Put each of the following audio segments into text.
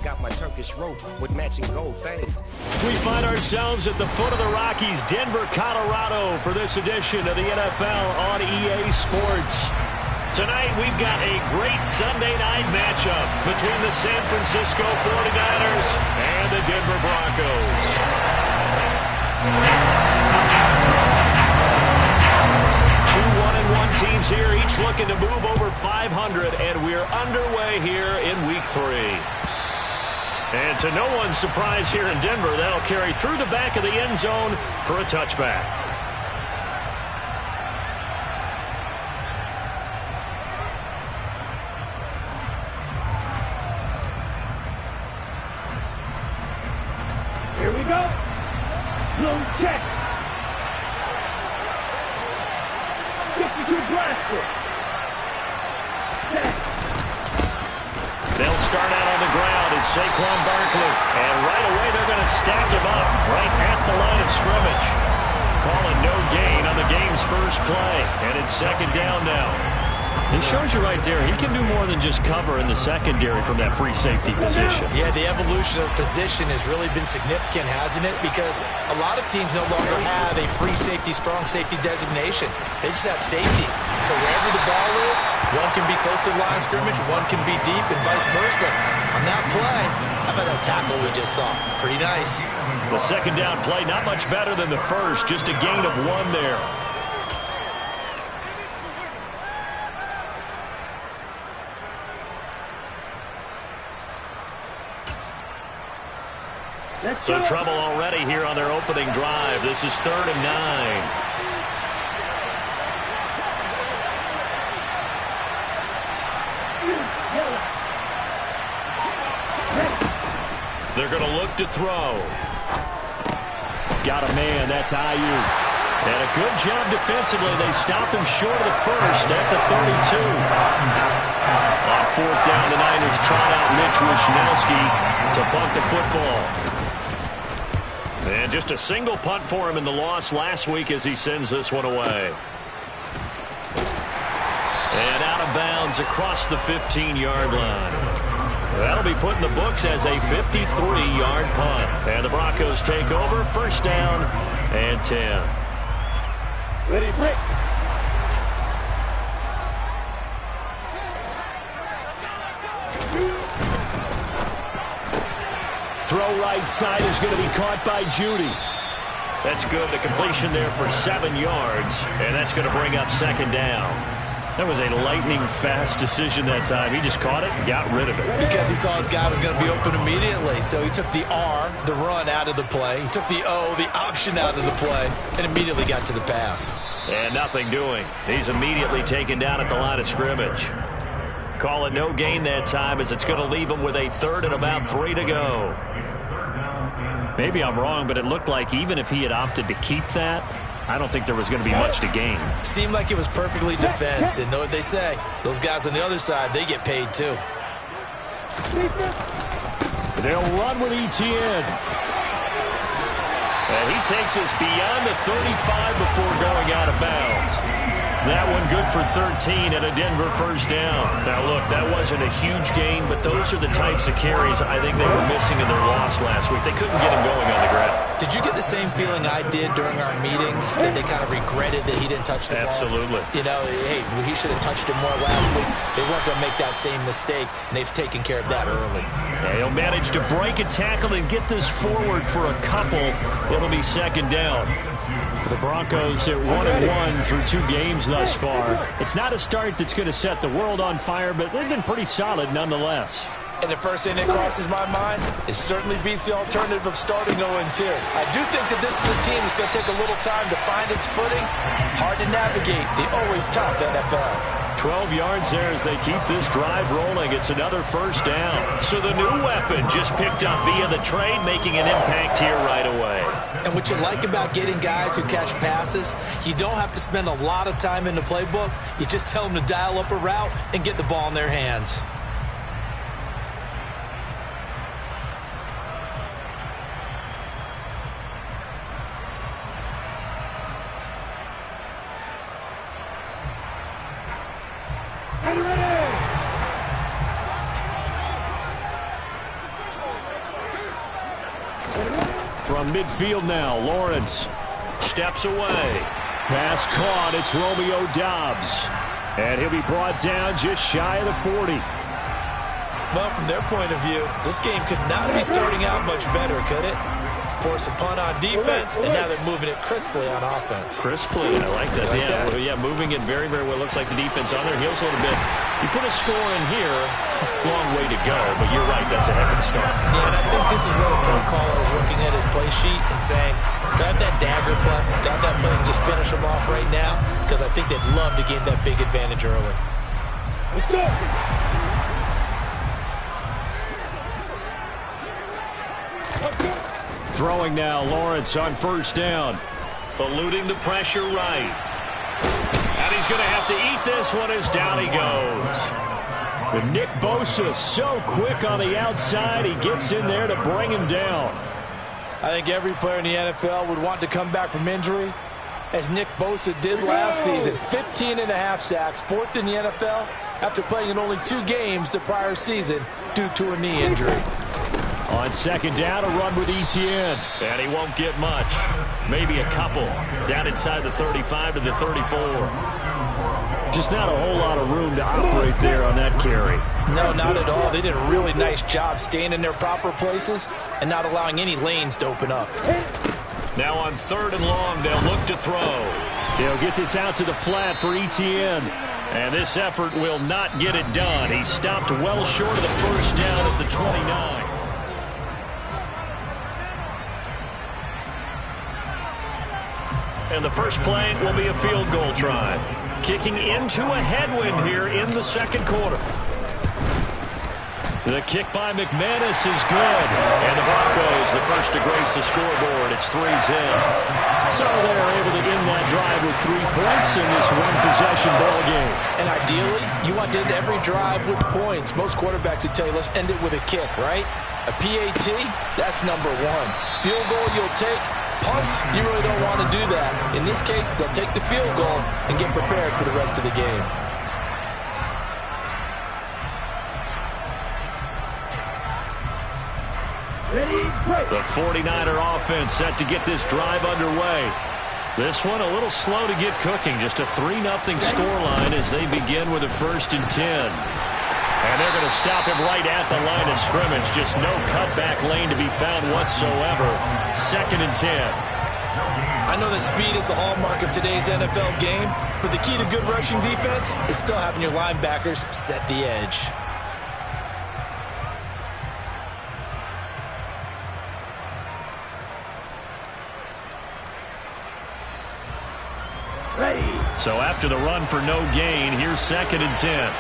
got my Turkish rope with matching gold things. We find ourselves at the foot of the Rockies, Denver, Colorado, for this edition of the NFL on EA Sports. Tonight, we've got a great Sunday night matchup between the San Francisco 49ers and the Denver Broncos. Two 1-1 teams here, each looking to move over 500, and we're underway here in Week 3. And to no one's surprise here in Denver, that'll carry through the back of the end zone for a touchback. Here we go. Bloom check. 52 blaster. They'll start out on the ground. It's Saquon Barkley. And right away they're going to stack him up right at the line of scrimmage. Calling no gain on the game's first play. And it's second down now. It shows you right there, he can do more than just cover in the secondary from that free safety position. Yeah, the evolution of position has really been significant, hasn't it? Because a lot of teams no longer have a free safety, strong safety designation. They just have safeties. So wherever the ball is, one can be close to the line of scrimmage, one can be deep, and vice versa. On that play, how about that tackle we just saw? Pretty nice. The second down play, not much better than the first, just a gain of 1 there. So trouble already here on their opening drive. This is 3rd and 9. They're going to look to throw. Got a man. That's Ayuk. And a good job defensively. They stop him short of the first at the 32. On 4th down, the Niners trot out Mitch Wishnowsky to punt the football. And just a single punt for him in the loss last week as he sends this one away. And out of bounds across the 15-yard line. That'll be put in the books as a 53-yard punt. And the Broncos take over, 1st down and 10. Ready, break. Throw right side is going to be caught by Judy. That's good. The completion there for 7 yards. And that's going to bring up 2nd down. That was a lightning-fast decision that time. He just caught it and got rid of it. Because he saw his guy was going to be open immediately. So he took the R, the run, out of the play. He took the O, the option, out of the play, and immediately got to the pass. And nothing doing. He's immediately taken down at the line of scrimmage. Call it no gain that time as it's going to leave him with a 3rd and about 3 to go. Maybe I'm wrong, but it looked like even if he had opted to keep that, I don't think there was going to be much to gain. Seemed like it was perfectly defense. And know what they say? Those guys on the other side, they get paid too. They'll run with Etienne. And he takes us beyond the 35 before going out of bounds. That one good for 13 and a Denver 1st down. Now, look, that wasn't a huge gain, but those are the types of carries I think they were missing in their loss last week. They couldn't get him going on the ground. Did you get the same feeling I did during our meetings, that they kind of regretted that he didn't touch the ball? Absolutely. You know, hey, he should have touched it more last week. They weren't going to make that same mistake, and they've taken care of that early. Yeah, he'll manage to break a tackle and get this forward for a couple. It'll be 2nd down. The Broncos at 1-1 through 2 games thus far. It's not a start that's going to set the world on fire, but they've been pretty solid nonetheless. And the first thing that crosses my mind, it certainly beats the alternative of starting 0-2. I do think that this is a team that's going to take a little time to find its footing. Hard to navigate the always tough NFL. 12 yards there as they keep this drive rolling. It's another 1st down. So the new weapon just picked up via the trade, making an impact here right away. And what you like about getting guys who catch passes, you don't have to spend a lot of time in the playbook. You just tell them to dial up a route and get the ball in their hands. From midfield now, Lawrence steps away. Pass caught. It's Romeo Doubs. And he'll be brought down just shy of the 40. Well, from their point of view, this game could not be starting out much better, could it? Force a punt on defense, and now they're moving it crisply on offense. Crisply, I like that. Yeah, moving it very, very well. Looks like the defense on their heels a little bit. You put a score in here, long way to go, but you're right, that's a heck of a start. Yeah, and I think this is where the play caller is looking at his play sheet and saying, got that dagger play, got that play and just finish them off right now, because I think they'd love to gain that big advantage early. Let's go. Throwing now, Lawrence on first down. Eluding the pressure right. And he's going to have to eat this one as down he goes. But Nick Bosa so quick on the outside, he gets in there to bring him down. I think every player in the NFL would want to come back from injury, as Nick Bosa did last season. 15.5 sacks, fourth in the NFL, after playing in only 2 games the prior season due to a knee injury. On second down, a run with Etienne. And he won't get much. Maybe a couple. Down inside the 35 to the 34. Just not a whole lot of room to operate there on that carry. No, not at all. They did a really nice job staying in their proper places and not allowing any lanes to open up. Now on 3rd and long, they'll look to throw. They'll get this out to the flat for Etienne. And this effort will not get it done. He stopped well short of the first down at the 29. And the first play will be a field goal try. Kicking into a headwind here in the second quarter. The kick by McManus is good. And the Broncos, the first to grace the scoreboard. It's 3-zip. So they're able to end that drive with 3 points in this one-possession ball game. And ideally, you want to end every drive with points. Most quarterbacks would tell you, let's end it with a kick, right? A PAT, that's number 1. Field goal you'll take. Punts, you really don't want to do that. In this case, they'll take the field goal and get prepared for the rest of the game. The 49er offense set to get this drive underway. This one a little slow to get cooking. Just a 3-0 scoreline as they begin with a 1st and 10. And they're going to stop him right at the line of scrimmage. Just no cutback lane to be found whatsoever. 2nd and 10. I know that speed is the hallmark of today's NFL game, but the key to good rushing defense is still having your linebackers set the edge. Ready. So after the run for no gain, here's 2nd and 10.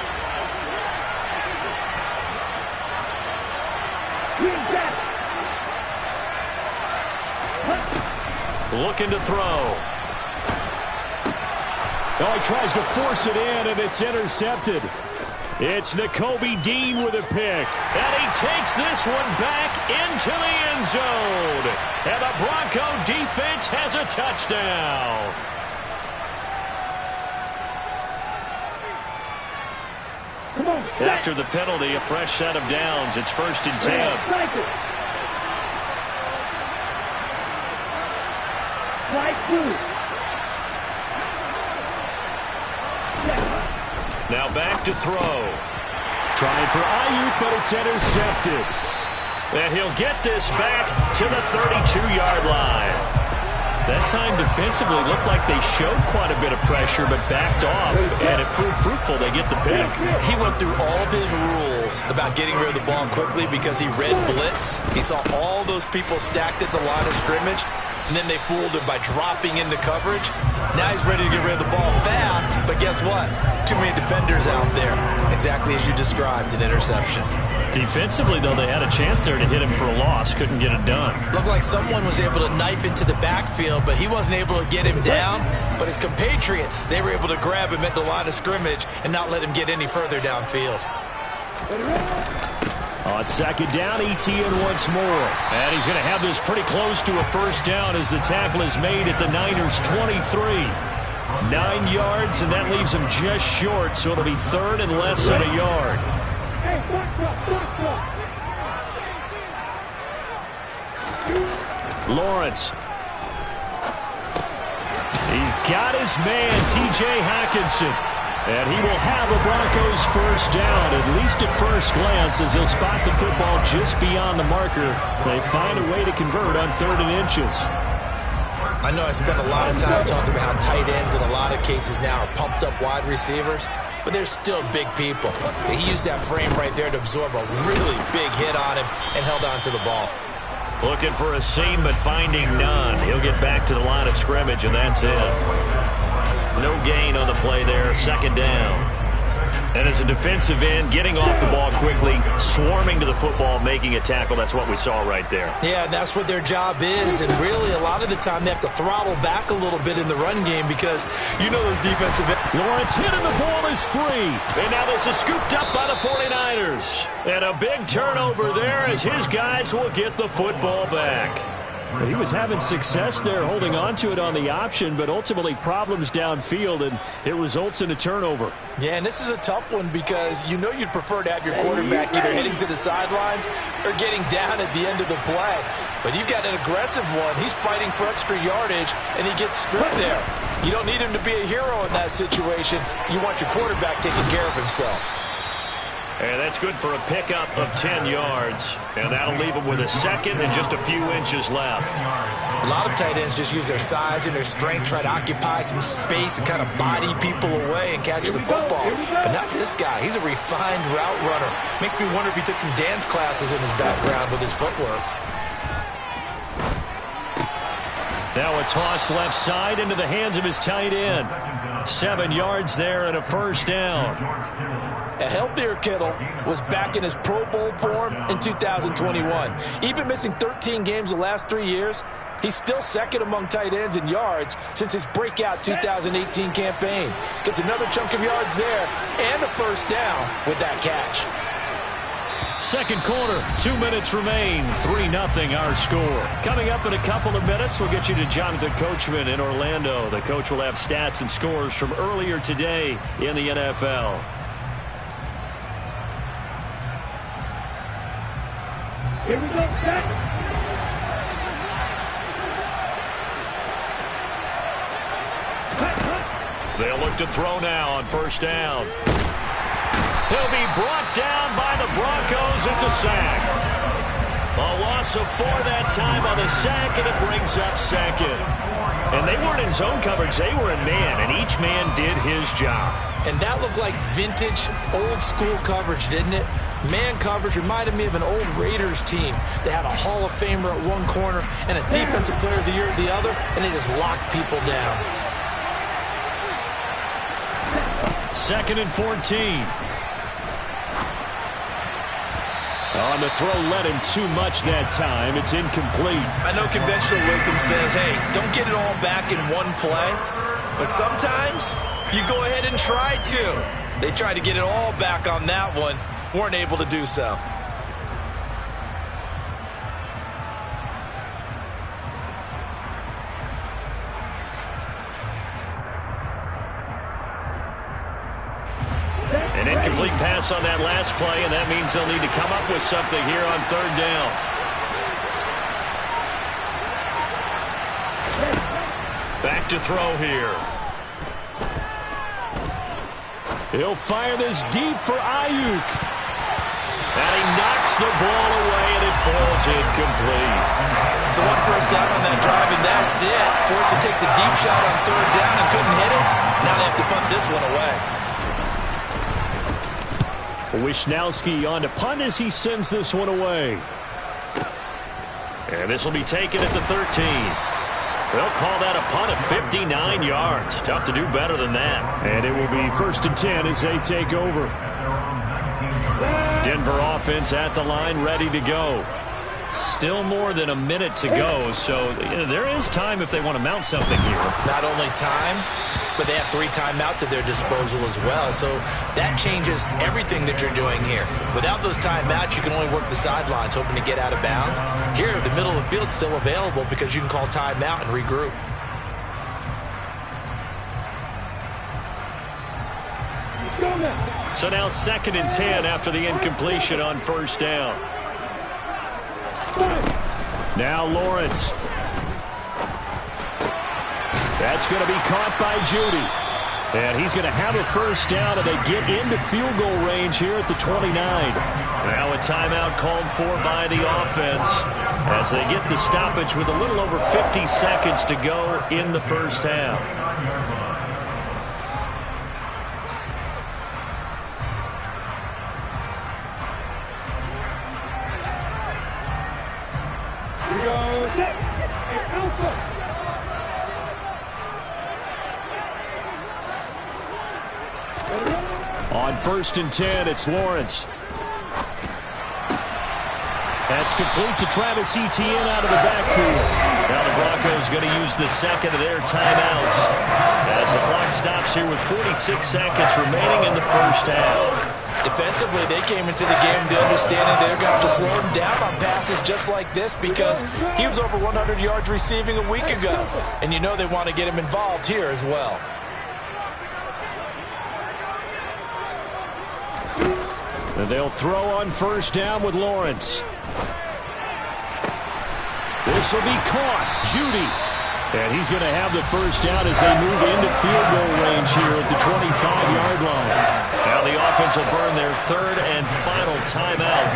Looking to throw. Oh, he tries to force it in, and it's intercepted. It's Nakobe Dean with a pick. And he takes this one back into the end zone. And the Bronco defense has a touchdown. After the penalty, a fresh set of downs. It's 1st and 10. Now back to throw. Trying for Ayuk, but it's intercepted. And he'll get this back to the 32-yard line. That time defensively looked like they showed quite a bit of pressure, but backed off, and it proved fruitful. They get the pick. He went through all of his rules about getting rid of the ball quickly because he read blitz. He saw all those people stacked at the line of scrimmage, and then they fooled him by dropping into coverage. Now he's ready to get rid of the ball fast, but guess what? Too many defenders out there. Exactly as you described, an interception. Defensively, though, they had a chance there to hit him for a loss. Couldn't get it done. Looked like someone was able to knife into the backfield, but he wasn't able to get him down. But his compatriots, they were able to grab him at the line of scrimmage and not let him get any further downfield. On 2nd down, Etienne once more. And he's going to have this pretty close to a 1st down as the tackle is made at the Niners' 23. 9 yards, and that leaves him just short, so it'll be 3rd and less than a yard. Hey, Lawrence. He's got his man, T.J. Hockenson. And he will have a Broncos first down, at least at first glance, as he'll spot the football just beyond the marker. They find a way to convert on 3rd and inches. I know I spent a lot of time talking about how tight ends in a lot of cases now are pumped up wide receivers, but they're still big people. He used that frame right there to absorb a really big hit on him and held on to the ball. Looking for a seam, but finding none. He'll get back to the line of scrimmage, and that's it. No gain on the play there, 2nd down. And as a defensive end, getting off the ball quickly, swarming to the football, making a tackle, that's what we saw right there. Yeah, that's what their job is, and really a lot of the time they have to throttle back a little bit in the run game because you know those defensive ends. Lawrence hit and the ball is free. And now this is scooped up by the 49ers. And a big turnover there as his guys will get the football back. He was having success there holding on to it on the option, but ultimately problems downfield, and it results in a turnover. Yeah, and this is a tough one because you know you'd prefer to have your quarterback either heading to the sidelines or getting down at the end of the play. But you've got an aggressive one. He's fighting for extra yardage, and he gets stripped there. You don't need him to be a hero in that situation. You want your quarterback taking care of himself. And that's good for a pickup of 10 yards. And that'll leave him with a second and just a few inches left. A lot of tight ends just use their size and their strength, try to occupy some space and kind of body people away and catch the football. But not this guy. He's a refined route runner. Makes me wonder if he took some dance classes in his background with his footwork. Now a toss left side into the hands of his tight end. 7 yards there and a first down. A healthier Kittle was back in his Pro Bowl form in 2021. Even missing 13 games the last 3 years, he's still second among tight ends in yards since his breakout 2018 campaign. Gets another chunk of yards there and a first down with that catch. Second quarter, 2 minutes remain, 3-0 our score. Coming up in a couple of minutes, we'll get you to Jonathan Coachman in Orlando. The coach will have stats and scores from earlier today in the NFL. Here we go, set. They'll look to throw now on first down. He'll be brought down by the Broncos. It's a sack. A loss of 4 that time on the sack, and it brings up second. And they weren't in zone coverage. They were in man, and each man did his job. And that looked like vintage, old-school coverage, didn't it? Man coverage reminded me of an old Raiders team that had a Hall of Famer at one corner and a Defensive Player of the Year at the other, and they just locked people down. 2nd and 14. On the throw, led him too much that time. It's incomplete. I know conventional wisdom says, hey, don't get it all back in one play. But sometimes you go ahead and try to. They tried to get it all back on that one. Weren't able to do so. An incomplete pass on that last play, and that means they'll need to come up with something here on 3rd down. Back to throw here. He'll fire this deep for Ayuk. And he knocks the ball away, and it falls incomplete. So one first down on that drive, and that's it. Forced to take the deep shot on 3rd down and couldn't hit it. Now they have to punt this one away. Wishnowski on to punt as he sends this one away. And this will be taken at the 13. They'll call that a punt of 59 yards. Tough to do better than that. And it will be 1st and 10 as they take over. Denver offense at the line, ready to go. Still more than a minute to go, so there is time if they want to mount something here. Not only time, but they have 3 timeouts at their disposal as well, so that changes everything that you're doing here. Without those timeouts, you can only work the sidelines, hoping to get out of bounds. Here, the middle of the field is still available because you can call timeout and regroup. So now 2nd and 10 after the incompletion on first down. Now Lawrence. That's going to be caught by Jtwitty. And he's going to have a first down, and they get into field goal range here at the 29. Now a timeout called for by the offense as they get the stoppage with a little over 50 seconds to go in the first half. On 1st and 10, it's Lawrence. That's complete to Travis Etienne out of the backfield. Now the Broncos going to use the second of their timeouts as the clock stops here with 46 seconds remaining in the first half. Defensively, they came into the game the understanding they're going to have to slow him down on passes just like this because he was over 100 yards receiving a week ago. And you know they want to get him involved here as well. And they'll throw on first down with Lawrence. This will be caught. Jtwitty. And he's going to have the first down as they move into field goal range here at the 25-yard line. Now the offense will burn their third and final timeout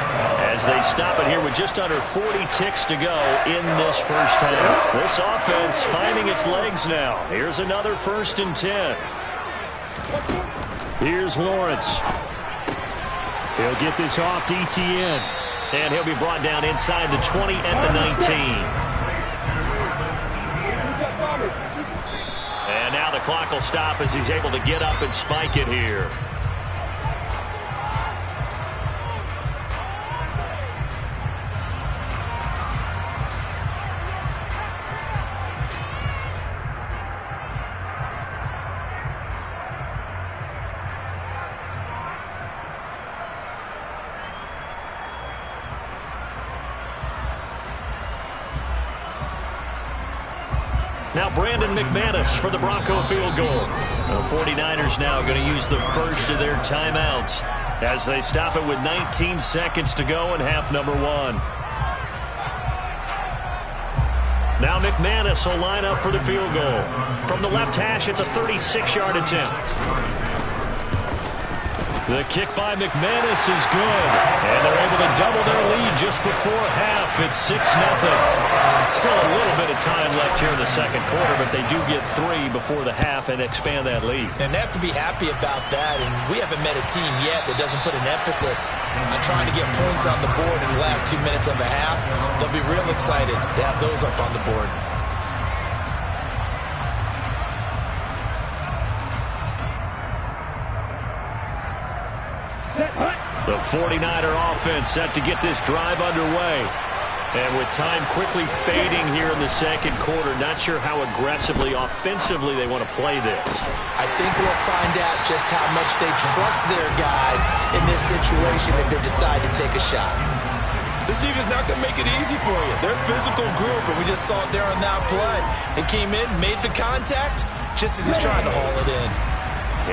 as they stop it here with just under 40 ticks to go in this first half. This offense finding its legs now. Here's another 1st and 10. Here's Lawrence. He'll get this off to Etienne. And he'll be brought down inside the 20 at the 19. And now the clock will stop as he's able to get up and spike it here. Now Brandon McManus for the Bronco field goal. The 49ers now going to use the first of their timeouts as they stop it with 19 seconds to go in half number 1. Now McManus will line up for the field goal. From the left hash, it's a 36-yard attempt. The kick by McManus is good. And they're able to double their lead just before half. It's 6-0. Still a little bit of time left here in the second quarter, but they do get 3 before the half and expand that lead. And they have to be happy about that. And we haven't met a team yet that doesn't put an emphasis on trying to get points on the board in the last 2 minutes of a half. They'll be real excited to have those up on the board. The 49er offense set to get this drive underway. And with time quickly fading here in the second quarter, not sure how aggressively, offensively they want to play this. I think we'll find out just how much they trust their guys in this situation if they decide to take a shot. This defense not going to make it easy for you. They're a physical group, and we just saw it there on that play. They came in, made the contact, just as he's trying to haul it in.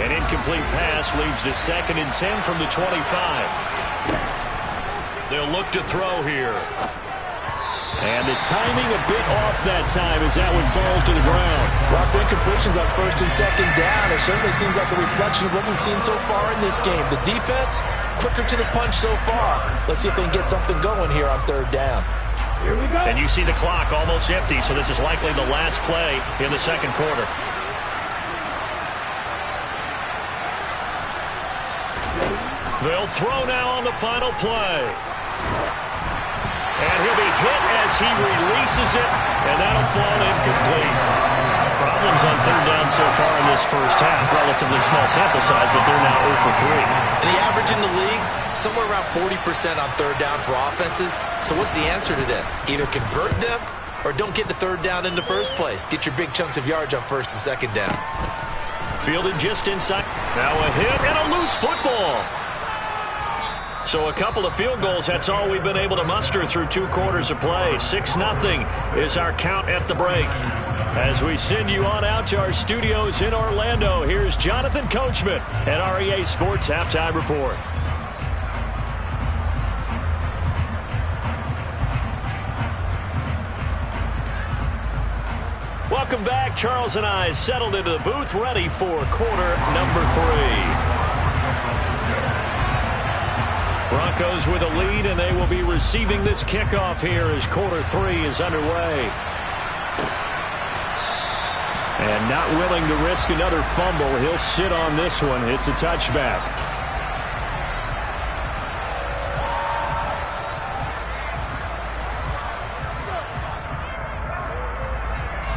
An incomplete pass leads to 2nd and 10 from the 25. They'll look to throw here. And the timing a bit off that time as that one falls to the ground. Rough incompletions on 1st and 2nd down. It certainly seems like a reflection of what we've seen so far in this game. The defense, quicker to the punch so far. Let's see if they can get something going here on 3rd down. Here we go. And you see the clock almost empty, so this is likely the last play in the second quarter. They'll throw now on the final play. And he'll be hit as he releases it, and that'll fall incomplete. Problems on 3rd down so far in this first half. Relatively small sample size, but they're now 0 for 3. And the average in the league, somewhere around 40% on 3rd down for offenses. So what's the answer to this? Either convert them or don't get the 3rd down in the first place. Get your big chunks of yards on 1st and 2nd down. Fielded just inside. Now a hit and a loose football. So a couple of field goals, that's all we've been able to muster through 2 quarters of play. 6-0 is our count at the break. As we send you on out to our studios in Orlando, here's Jonathan Coachman at REA Sports Halftime Report. Welcome back. Charles and I settled into the booth, ready for quarter number 3. Broncos with a lead, and they will be receiving this kickoff here as quarter 3 is underway. And not willing to risk another fumble. He'll sit on this one. It's a touchback.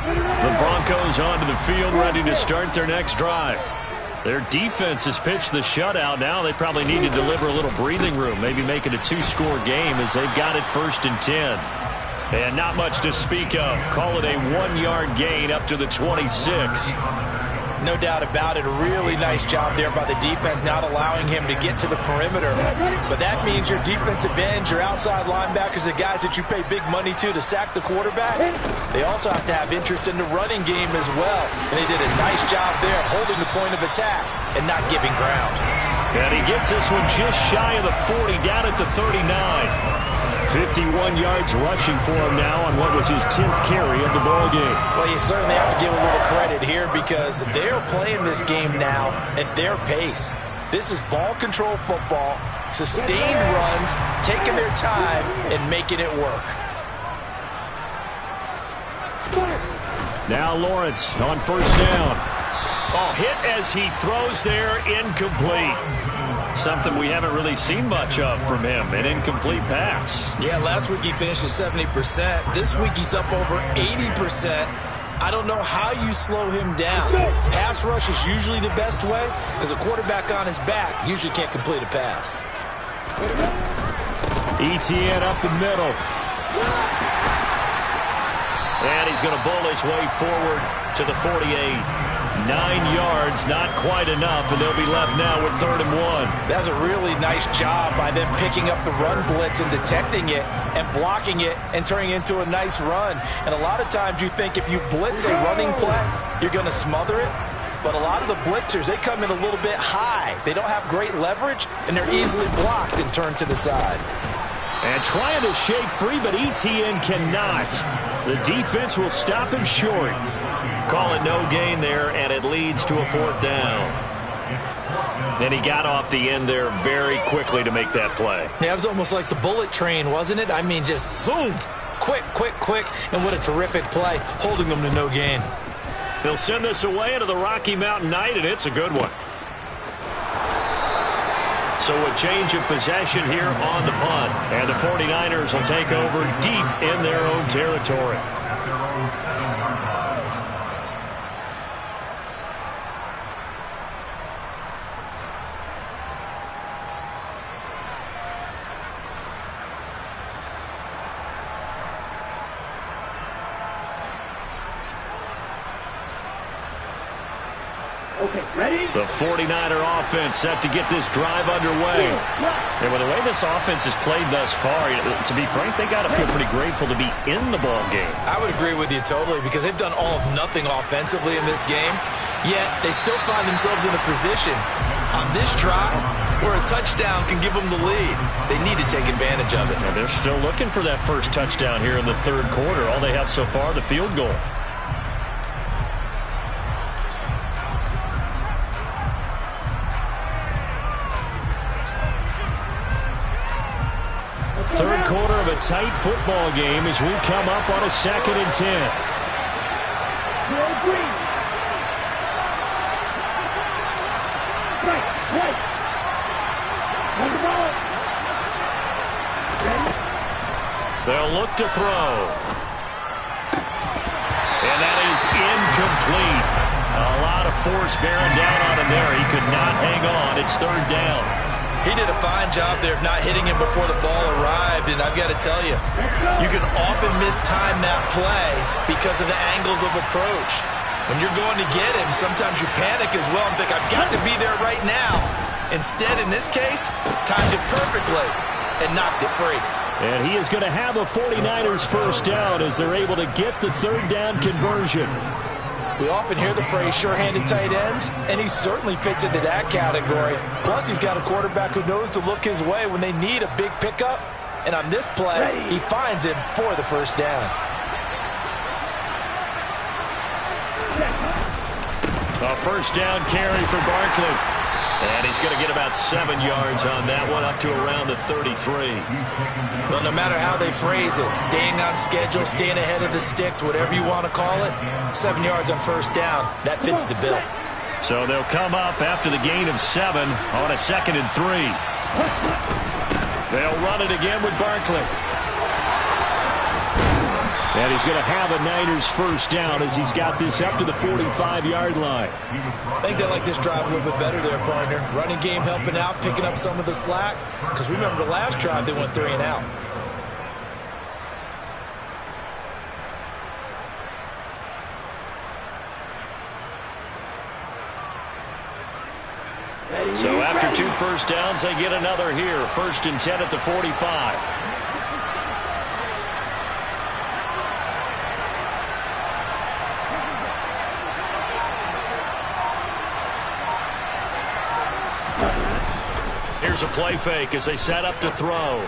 The Broncos onto the field, ready to start their next drive. Their defense has pitched the shutout. Now they probably need to deliver a little breathing room, maybe make it a 2-score game as they've got it 1st and 10. And not much to speak of. Call it a 1-yard gain up to the 26. No doubt about it. A really nice job there by the defense, not allowing him to get to the perimeter. But that means your defensive ends, your outside linebackers, the guys that you pay big money to sack the quarterback, they also have to have interest in the running game as well. And they did a nice job there holding the point of attack and not giving ground. And he gets this one just shy of the 40, down at the 39. 51 yards rushing for him now on what was his 10th carry of the ball game. Well, you certainly have to give a little credit here because they're playing this game now at their pace. This is ball control football, sustained runs, taking their time and making it work. Now Lawrence on 1st down. Oh, hit as he throws there, incomplete. Something we haven't really seen much of from him, an incomplete pass. Yeah, last week he finished at 70%. This week he's up over 80%. I don't know how you slow him down. Pass rush is usually the best way because a quarterback on his back usually can't complete a pass. Etienne up the middle. And he's going to bowl his way forward to the 48. 9 yards, not quite enough, and they'll be left now with 3rd and 1. That's a really nice job by them picking up the run blitz and detecting it and blocking it and turning it into a nice run. And a lot of times you think if you blitz a running play, you're going to smother it. But a lot of the blitzers, they come in a little bit high. They don't have great leverage, and they're easily blocked and turned to the side. And trying to shake free, but Etienne cannot. The defense will stop him short. Call it no gain there, and it leads to a 4th down. And he got off the end there very quickly to make that play. Yeah, it was almost like the bullet train, wasn't it? I mean, just zoom. Quick, quick, quick. And what a terrific play, holding them to no gain. He'll send this away into the Rocky Mountain Night, and it's a good one. So a change of possession here on the punt. And the 49ers will take over deep in their own territory. Okay, ready? The 49er offense set to get this drive underway. And with the way this offense has played thus far, to be frank, they got to feel pretty grateful to be in the ball game. I would agree with you totally because they've done all of nothing offensively in this game, yet they still find themselves in a position on this drive where a touchdown can give them the lead. They need to take advantage of it. And they're still looking for that first touchdown here in the 3rd quarter. All they have so far, the field goal. Third quarter of a tight football game as we come up on a 2nd and 10. They'll look to throw. And that is incomplete. A lot of force bearing down on him there. He could not hang on. It's 3rd down. He did a fine job there of not hitting him before the ball arrived, and I've got to tell you, you can often mistime that play because of the angles of approach. When you're going to get him, sometimes you panic as well and think, I've got to be there right now. Instead, in this case, timed it perfectly and knocked it free. And he is going to have a 49ers first down as they're able to get the 3rd down conversion. We often hear the phrase sure-handed tight ends, and he certainly fits into that category. Plus, he's got a quarterback who knows to look his way when they need a big pickup. And on this play, he finds him for the first down. A first down carry for Barkley. And he's going to get about 7 yards on that one, up to around the 33. Well, no matter how they phrase it, staying on schedule, staying ahead of the sticks, whatever you want to call it, 7 yards on first down, that fits the bill. So they'll come up after the gain of 7 on a 2nd and 3. They'll run it again with Barkley. And he's going to have a Niners first down as he's got this up to the 45-yard line. I think they like this drive a little bit better there, partner. Running game helping out, picking up some of the slack. Because remember the last drive, they went 3 and out. So after 2 first downs, they get another here. 1st and 10 at the 45. Here's a play fake as they set up to throw.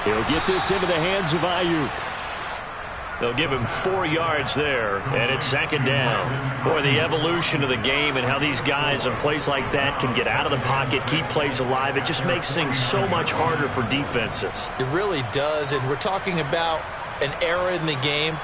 He'll get this into the hands of Ayuk. They'll give him 4 yards there, and it's 2nd down. Boy, the evolution of the game and how these guys in plays like that can get out of the pocket, keep plays alive, it just makes things so much harder for defenses. It really does, and we're talking about an era in the game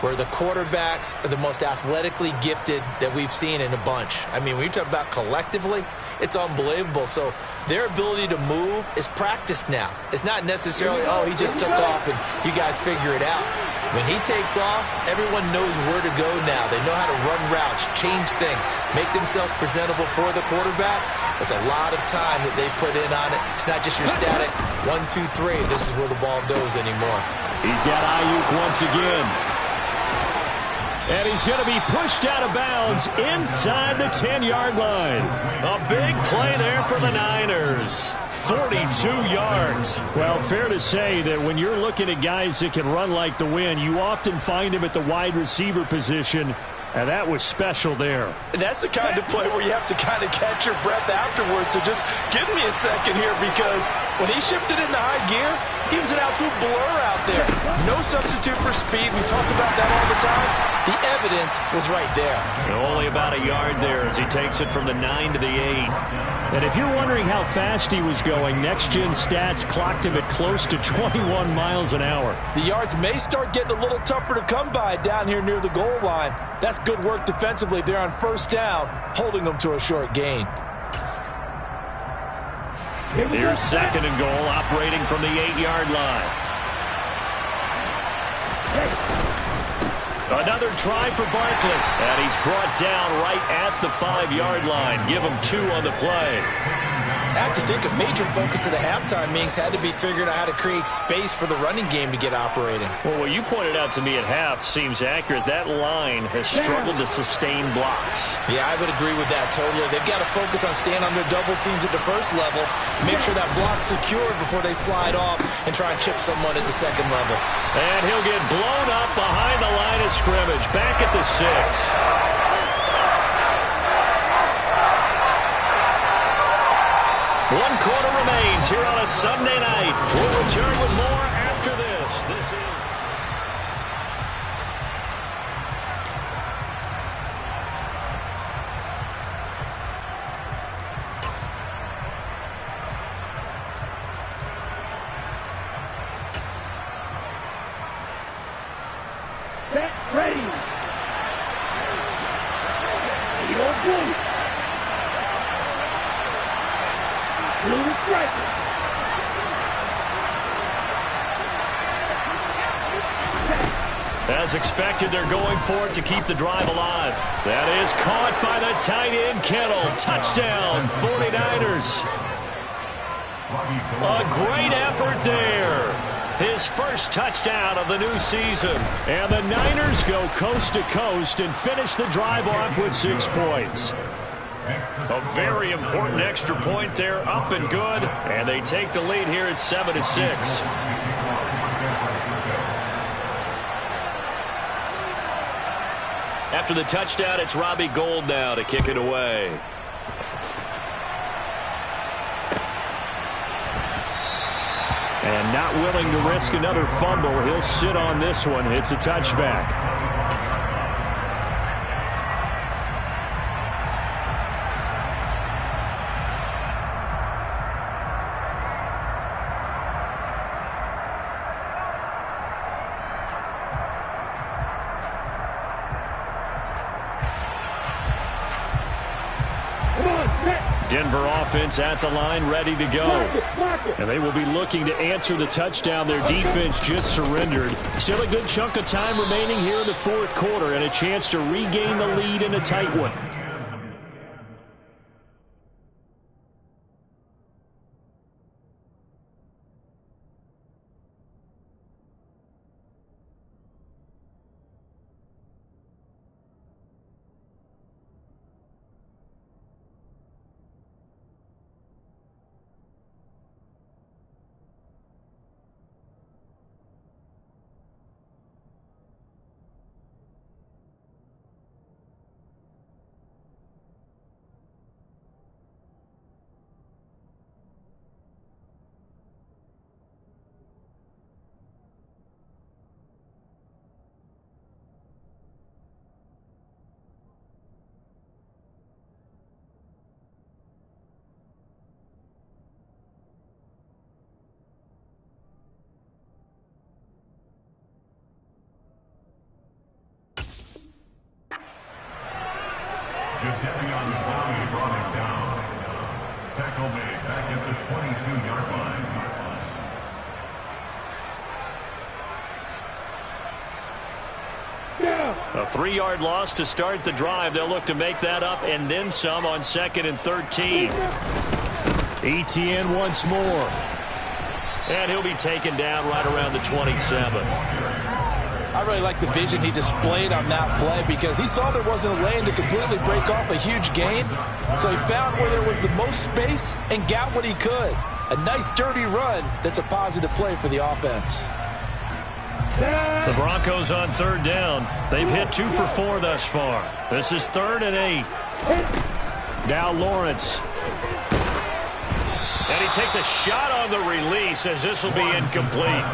where the quarterbacks are the most athletically gifted that we've seen in a bunch. I mean, when you talk about collectively, it's unbelievable. So their ability to move is practiced now. It's not necessarily, oh, he just took off and you guys figure it out. When he takes off, everyone knows where to go now. They know how to run routes, change things, make themselves presentable for the quarterback. That's a lot of time that they put in on it. It's not just your static 1, 2, 3. This is where the ball goes anymore. He's got Ayuk once again. And he's going to be pushed out of bounds inside the 10-yard line. A big play there for the Niners. 42 yards. Well, fair to say that when you're looking at guys that can run like the wind, you often find him at the wide receiver position. And that was special there. And that's the kind of play where you have to kind of catch your breath afterwards. So just give me a second here, because when he shifted into high gear, he was an absolute blur out there. No substitute for speed. We talk about that all the time. The evidence was right there. Only about a yard there as he takes it from the 9 to the 8. And if you're wondering how fast he was going, next-gen stats clocked him at close to 21 miles an hour. The yards may start getting a little tougher to come by down here near the goal line. That's good work defensively there on first down, holding them to a short gain. Here's 2nd and goal, operating from the 8-yard line. Another try for Barkley. And he's brought down right at the 5-yard line. Give him 2 on the play. I have to think a major focus of the halftime meetings had to be figuring out how to create space for the running game to get operating. Well, what you pointed out to me at half seems accurate. That line has struggled to sustain blocks. Yeah, I would agree with that totally. They've got to focus on staying on their double teams at the first level, make sure that block's secured before they slide off and try and chip someone at the second level. And he'll get blown up behind the line of scrimmage, back at the 6. 1 quarter remains here on a Sunday night. We'll return with more after this. This is... Set, ready. Your blue. Blue striker. As expected, they're going for it to keep the drive alive. That is caught by the tight end, Kittle. Touchdown, 49ers. A great effort there. His first touchdown of the new season. And the Niners go coast to coast and finish the drive off with 6 points. A very important extra point there, up and good. And they take the lead here at 7-6. After the touchdown, it's Robbie Gould now to kick it away. And not willing to risk another fumble, he'll sit on this one. It's a touchback. Denver offense at the line, ready to go. And they will be looking to answer the touchdown. Their defense just surrendered. Still a good chunk of time remaining here in the fourth quarter and a chance to regain the lead in a tight one. Jtwitty on the body brought him down. Tackle made back at the 22-yard line. A 3-yard loss to start the drive. They'll look to make that up and then some on 2nd and 13. Etienne once more. And he'll be taken down right around the 27. I really like the vision he displayed on that play because he saw there wasn't a lane to completely break off a huge gain. So he found where there was the most space and got what he could. A nice dirty run that's a positive play for the offense. The Broncos on 3rd down. They've hit 2 for 4 thus far. This is 3rd and 8. Now Lawrence. And he takes a shot on the release as this will be incomplete.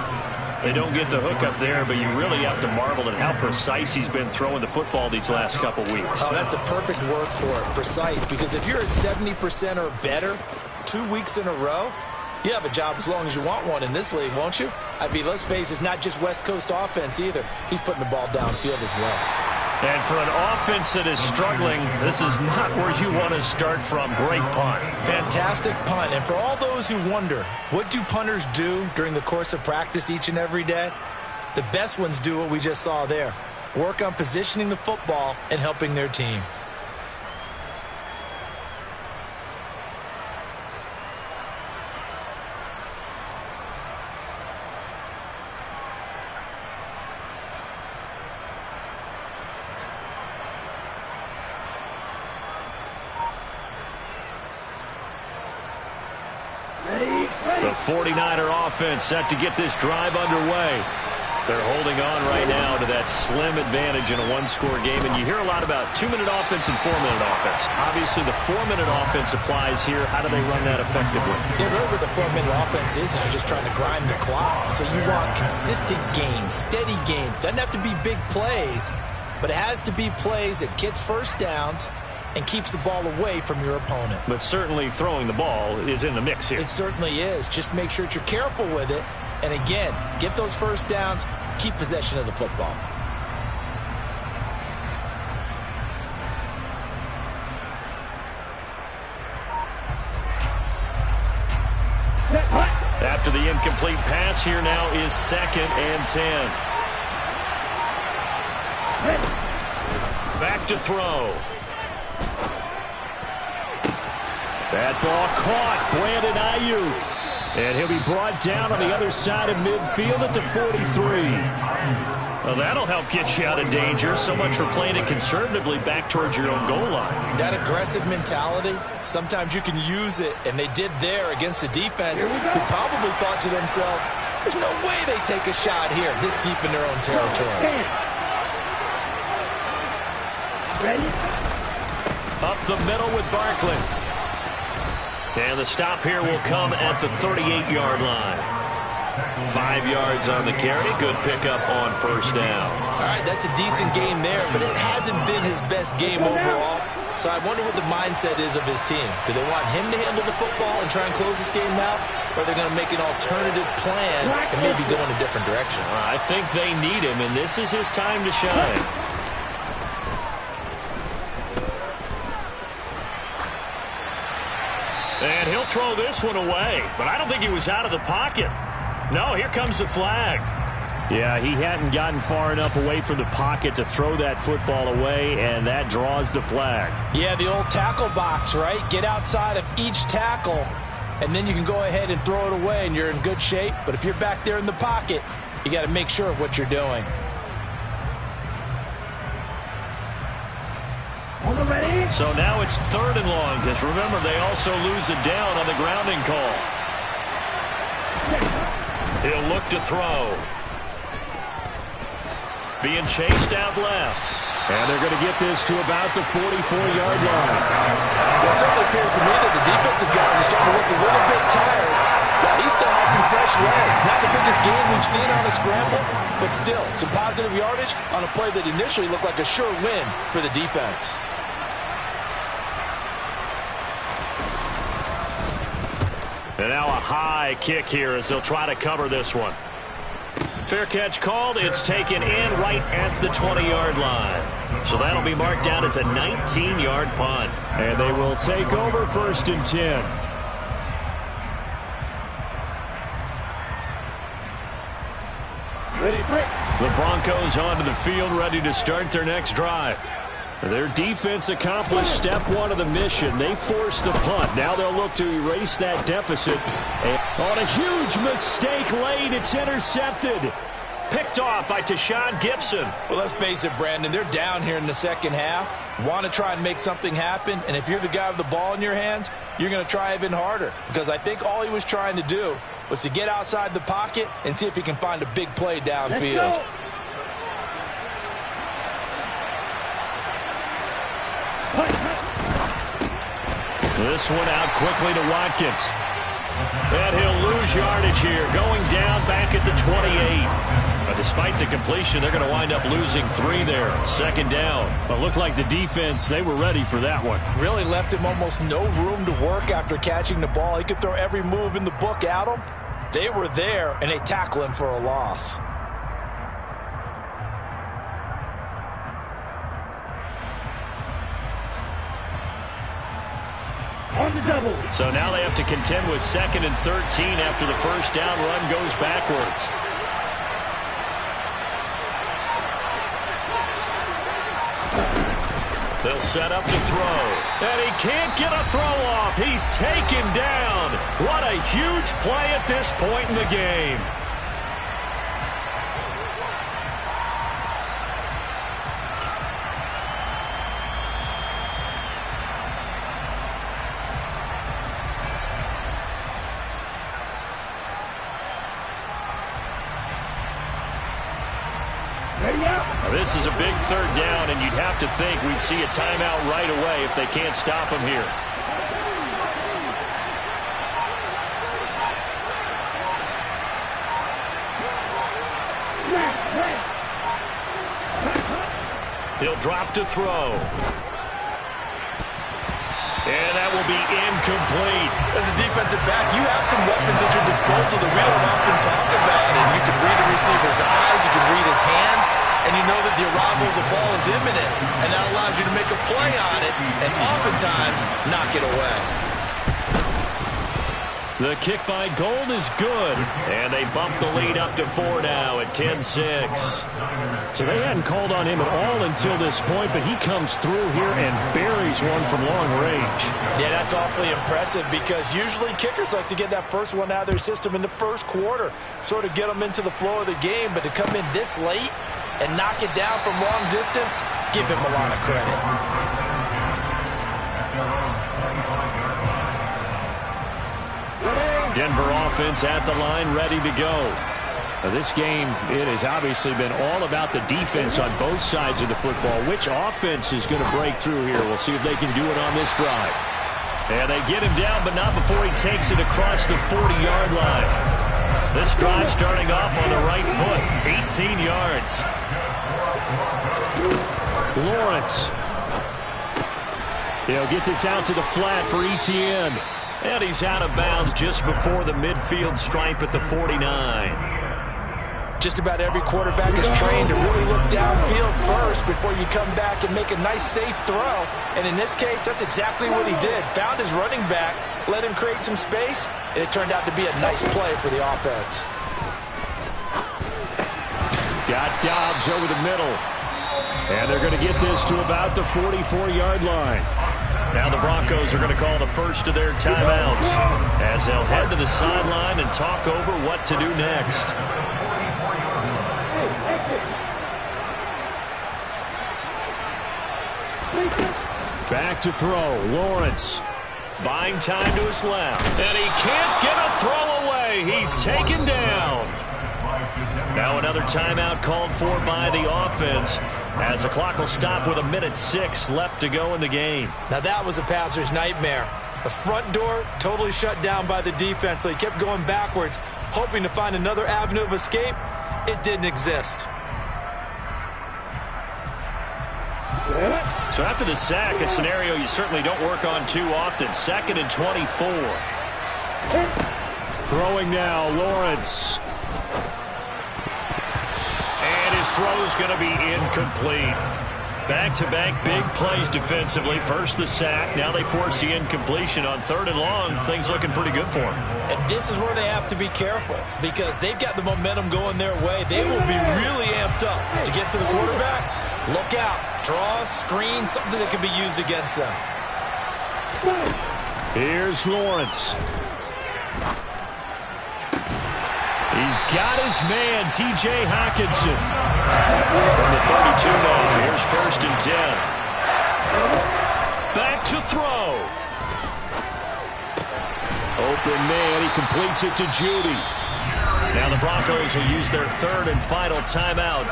They don't get the hook up there, but you really have to marvel at how precise he's been throwing the football these last couple weeks. Oh, that's the perfect word for it, precise, because if you're at 70% or better 2 weeks in a row, you have a job as long as you want one in this league, won't you? I mean, let's face it, it's not just West Coast offense either. He's putting the ball downfield as well. And for an offense that is struggling, this is not where you want to start from. Great punt. Fantastic punt. And for all those who wonder, what do punters do during the course of practice each and every day? The best ones do what we just saw there. Work on positioning the football and helping their team. The 49er offense set to get this drive underway. They're holding on right now to that slim advantage in a one-score game. And you hear a lot about 2-minute offense and 4-minute offense. Obviously, the 4-minute offense applies here. How do they run that effectively? Yeah, really what the 4-minute offense is you're just trying to grind the clock. So you want consistent gains, steady gains. Doesn't have to be big plays, but it has to be plays that gets first downs and keeps the ball away from your opponent. But certainly throwing the ball is in the mix here. It certainly is. Just make sure that you're careful with it. And again, get those first downs, keep possession of the football. After the incomplete pass, here now is 2nd and 10. Back to throw. That ball caught. Brandon Ayuk. And he'll be brought down on the other side of midfield at the 43. Well, that'll help get you out of danger. So much for playing it conservatively back towards your own goal line. That aggressive mentality, sometimes you can use it, and they did there against a defense who probably thought to themselves, there's no way they take a shot here this deep in their own territory. Ready? Up the middle with Barkley. And the stop here will come at the 38-yard line. 5 yards on the carry. Good pickup on first down. All right, that's a decent game there, but it hasn't been his best game overall. So I wonder what the mindset is of his team. Do they want him to handle the football and try and close this game out? Or are they going to make an alternative plan and maybe go in a different direction? I think they need him, and this is his time to shine. throw this one away, but I don't think he was out of the pocket. No, here comes the flag. Yeah, he hadn't gotten far enough away from the pocket to throw that football away, and that draws the flag. Yeah, the old tackle box, right? Get outside of each tackle, and then you can go ahead and throw it away, and you're in good shape. But if you're back there in the pocket, you got to make sure of what you're doing. So now it's 3rd and long, because remember, they also lose it down on the grounding call. He'll look to throw. Being chased out left. And they're going to get this to about the 44-yard line. Well, it certainly appears to me that the defensive guys are starting to look a little bit tired. While he still has some fresh legs. Not the biggest gain we've seen on a scramble, but still some positive yardage on a play that initially looked like a sure win for the defense. And now a high kick here as they'll try to cover this one. Fair catch called. It's taken in right at the 20-yard line. So that'll be marked down as a 19-yard punt. And they will take over 1st and 10. The Broncos onto the field, ready to start their next drive. Their defense accomplished step 1 of the mission. They forced the punt. Now they'll look to erase that deficit. And on a huge mistake late, it's intercepted. Picked off by Tashawn Gibson. Well, let's face it, Brandon. They're down here in the second half. Want to try and make something happen. And if you're the guy with the ball in your hands, you're going to try even harder. Because I think all he was trying to do was to get outside the pocket and see if he can find a big play downfield. This one out quickly to Watkins. And he'll lose yardage here, going down back at the 28. But despite the completion, they're going to wind up losing 3 there. 2nd down. But it looked like the defense, they were ready for that one. Really left him almost no room to work after catching the ball. He could throw every move in the book at him. They were there, and they tackle him for a loss. So now they have to contend with 2nd and 13 after the first down run goes backwards. They'll set up to throw. And he can't get a throw off. He's taken down. What a huge play at this point in the game. This is a big 3rd down, and you'd have to think we'd see a timeout right away if they can't stop him here. He'll drop to throw. And that will be incomplete. As a defensive back, you have some weapons at your disposal that we don't often talk about. And you can read a receiver's eyes, you can read his hands, and you know that the arrival of the ball is imminent. And that allows you to make a play on it and oftentimes knock it away. The kick by Gold is good. And they bump the lead up to 4 now at 10-6. So they hadn't called on him at all until this point, but he comes through here and buries one from long range. Yeah, that's awfully impressive because usually kickers like to get that first one out of their system in the first quarter, sort of get them into the flow of the game, but to come in this late and knock it down from long distance, give him a lot of credit. Denver offense at the line, ready to go. Now this game, it has obviously been all about the defense on both sides of the football. Which offense is going to break through here? We'll see if they can do it on this drive. And they get him down, but not before he takes it across the 40-yard line. This drive starting off on the right foot, 18 yards. Lawrence. He'll get this out to the flat for Etienne. And he's out of bounds just before the midfield stripe at the 49. Just about every quarterback is trained to really look downfield first before you come back and make a nice, safe throw. And in this case, that's exactly what he did. Found his running back, let him create some space, and it turned out to be a nice play for the offense. Got Dobbs over the middle. And they're going to get this to about the 44-yard line. Now the Broncos are going to call the first of their timeouts as they'll head to the sideline and talk over what to do next. Back to throw. Lawrence buying time to his left. And he can't get a throw away. He's taken down. Now another timeout called for by the offense as the clock will stop with 1:06 left to go in the game. Now that was a passer's nightmare. The front door totally shut down by the defense, so he kept going backwards, hoping to find another avenue of escape. It didn't exist. So after the sack, a scenario you certainly don't work on too often. 2nd and 24. Throwing now, Lawrence. And his throw's going to be incomplete. Back-to-back big plays defensively. First the sack. Now they force the incompletion on 3rd and long. Things looking pretty good for them. And this is where they have to be careful because they've got the momentum going their way. They will be really amped up to get to the quarterback. Look out. Draw, screen, something that can be used against them. Here's Lawrence. He's got his man, T.J. Hockenson. From the 32 now, here's 1st and 10. Back to throw. Open man, he completes it to Jtwitty. Now the Broncos will use their 3rd and final timeout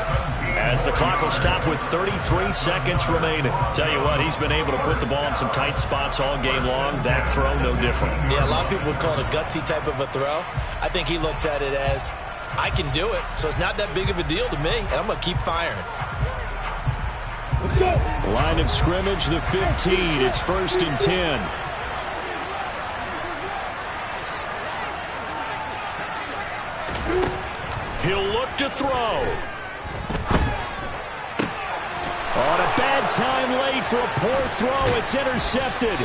as the clock will stop with 33 seconds remaining. Tell you what, he's been able to put the ball in some tight spots all game long. That throw, no different. Yeah, a lot of people would call it a gutsy type of a throw. I think he looks at it as, I can do it, so it's not that big of a deal to me, and I'm going to keep firing. Line of scrimmage, the 15. It's 1st and 10. He'll look to throw. On a bad time late for a poor throw. It's intercepted.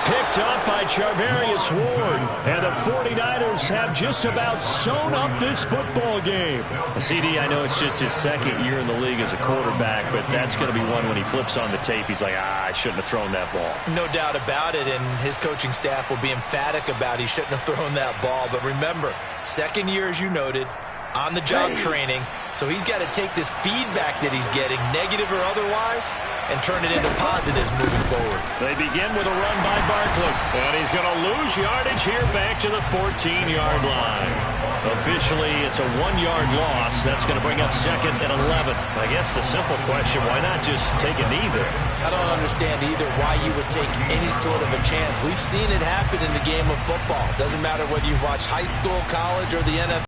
Picked up by Charvarius Ward. And the 49ers have just about sewn up this football game. CD, I know it's just his 2nd year in the league as a quarterback, but that's going to be one when he flips on the tape. He's like, I shouldn't have thrown that ball. No doubt about it, and his coaching staff will be emphatic about he shouldn't have thrown that ball. But remember, 2nd year, as you noted, on-the-job training, so he's got to take this feedback that he's getting, negative or otherwise, and turn it into positives moving forward. They begin with a run by Barkley, and he's going to lose yardage here back to the 14-yard line. Officially, it's a 1-yard loss. That's going to bring up 2nd and 11. I guess the simple question, why not just take a knee there? I don't understand either why you would take any sort of a chance. We've seen it happen in the game of football. Doesn't matter whether you watch high school, college, or the NFL.